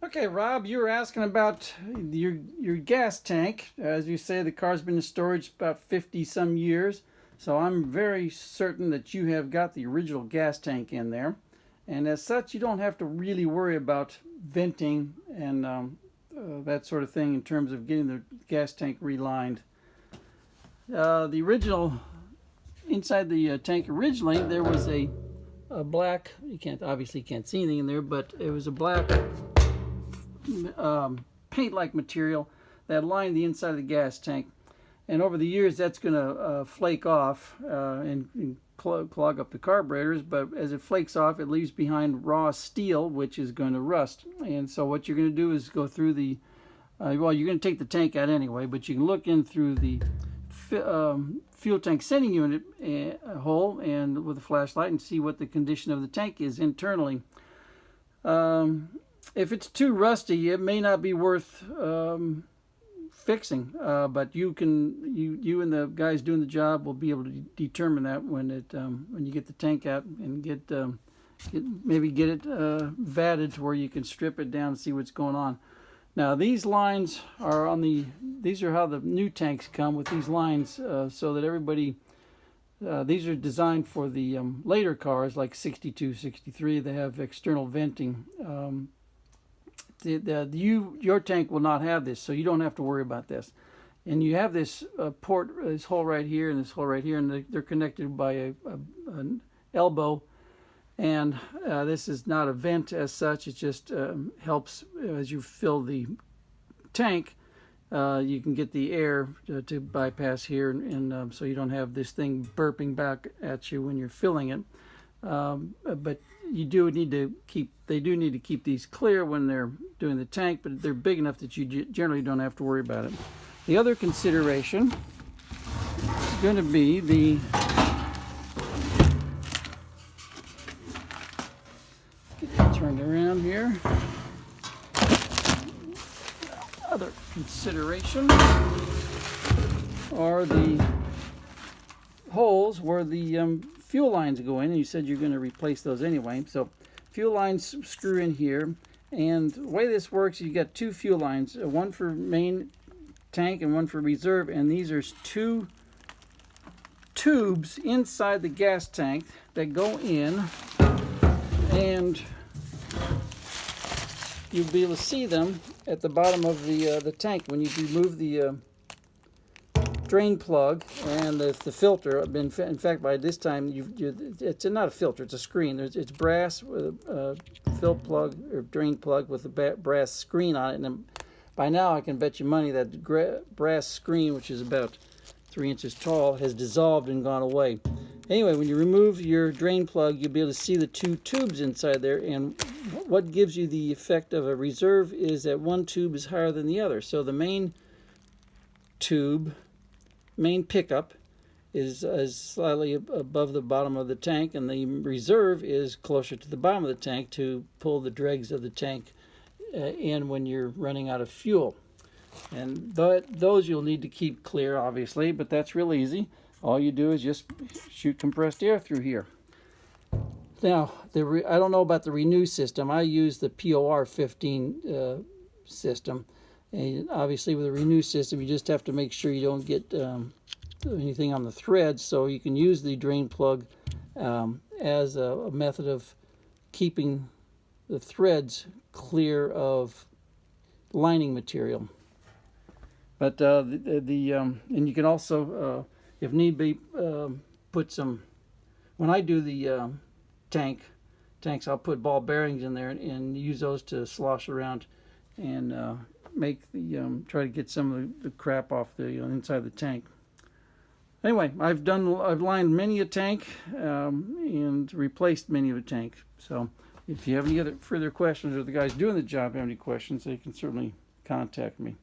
Okay, Rob, you were asking about your gas tank. As you say, the car's been in storage about 50 some years, so I'm very certain that you have got the original gas tank in there. And as such, you don't have to really worry about venting and that sort of thing in terms of getting the gas tank relined. The original, inside the tank originally, there was a black, you can't see anything in there, but it was a black paint-like material that lined the inside of the gas tank. And over the years, that's going to flake off and clog up the carburetors. But as it flakes off, it leaves behind raw steel, which is going to rust. And so what you're going to do is go through the, well, you're going to take the tank out anyway, but you can look in through the fuel tank sending unit hole and with a flashlight and see what the condition of the tank is internally. If it's too rusty, it may not be worth fixing, but you and the guys doing the job will be able to determine that when you get the tank out and get it vatted to where you can strip it down and see what's going on. Now these lines are these are how the new tanks come, with these lines, so that everybody. These are designed for the later cars like 62, 63. They have external venting. Your tank will not have this, so you don't have to worry about this. And you have this port, this hole right here and this hole right here, and they're connected by an elbow. And this is not a vent as such. It just helps as you fill the tank. You can get the air to bypass here, and so you don't have this thing burping back at you when you're filling it. But you do need to keep these clear when they're doing the tank, but they're big enough that you generally don't have to worry about it. The other consideration is going to be get that turned around here. Other consideration are the holes where the fuel lines go in, and you said you're going to replace those anyway. So fuel lines screw in here, and the way this works, you got two fuel lines, one for main tank and one for reserve, and these are two tubes inside the gas tank that go in, and you'll be able to see them at the bottom of the tank when you remove the drain plug and the filter. In fact, by this time, it's not a filter; it's a screen. It's brass with a fill plug or drain plug with a brass screen on it. And by now, I can bet you money that brass screen, which is about 3 inches tall, has dissolved and gone away. Anyway, when you remove your drain plug, you'll be able to see the two tubes inside there. And what gives you the effect of a reserve is that one tube is higher than the other. So the main pickup is slightly above the bottom of the tank, and the reserve is closer to the bottom of the tank to pull the dregs of the tank in when you're running out of fuel. And those you'll need to keep clear, obviously, but that's real easy. All you do is just shoot compressed air through here. Now, I don't know about the Renew system. I use the POR 15 system. And obviously, with the Renew system, you just have to make sure you don't get anything on the threads. So you can use the drain plug as a method of keeping the threads clear of lining material. But and you can also, if need be, put some. When I do the tanks, I'll put ball bearings in there and use those to slosh around and make the try to get some of the crap off the inside the tank. Anyway, I've lined many a tank and replaced many of a tank. So if you have any other further questions, or the guys doing the job have any questions, they can certainly contact me.